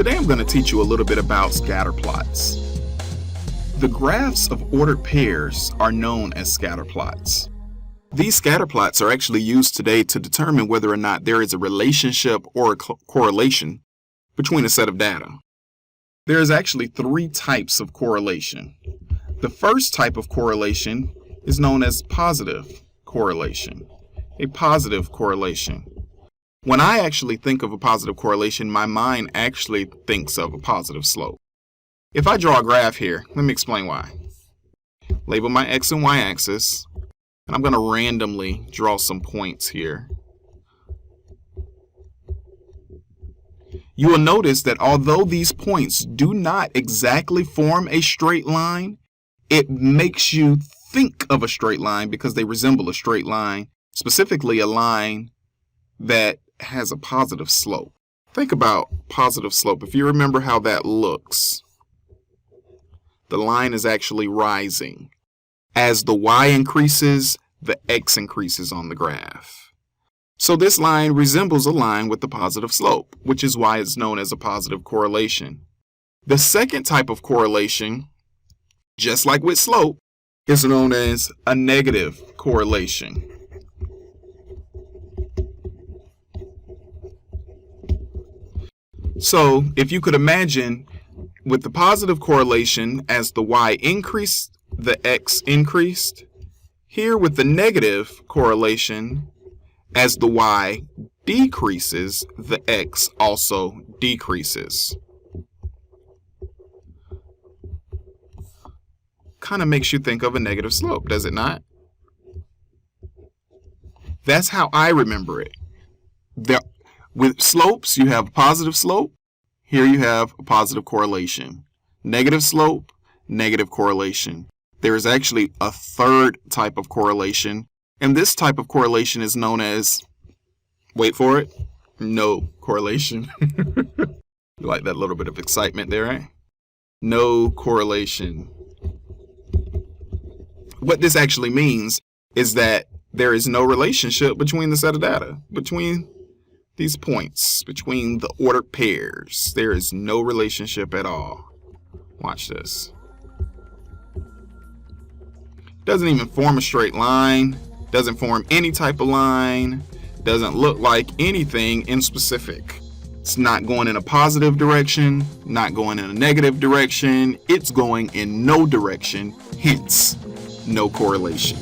Today I'm going to teach you a little bit about scatter plots. The graphs of ordered pairs are known as scatter plots. These scatter plots are actually used today to determine whether or not there is a relationship or a correlation between a set of data. There is actually three types of correlation. The first type of correlation is known as positive correlation. A positive correlation. When I actually think of a positive correlation, my mind actually thinks of a positive slope. If I draw a graph here, let me explain why. Label my X and Y axis, and I'm going to randomly draw some points here. You will notice that although these points do not exactly form a straight line, it makes you think of a straight line because they resemble a straight line, specifically a line that has a positive slope. Think about positive slope. If you remember how that looks, the line is actually rising. As the y increases, the x increases on the graph. So this line resembles a line with a positive slope, which is why it's known as a positive correlation. The second type of correlation, just like with slope, is known as a negative correlation. So if you could imagine with the positive correlation, as the y increased, the x increased. Here with the negative correlation, as the y decreases, the x also decreases. Kind of makes you think of a negative slope, does it not? That's how I remember it. With slopes, you have a positive slope. Here you have a positive correlation. Negative slope, negative correlation. There is actually a third type of correlation, and this type of correlation is known as, wait for it, no correlation. You like that little bit of excitement there, right? No correlation. What this actually means is that there is no relationship between the set of data, between these points, between the ordered pairs. There is no relationship at all. Watch this. Doesn't even form a straight line, doesn't form any type of line, doesn't look like anything in specific. It's not going in a positive direction, not going in a negative direction. It's going in no direction, hence no correlation.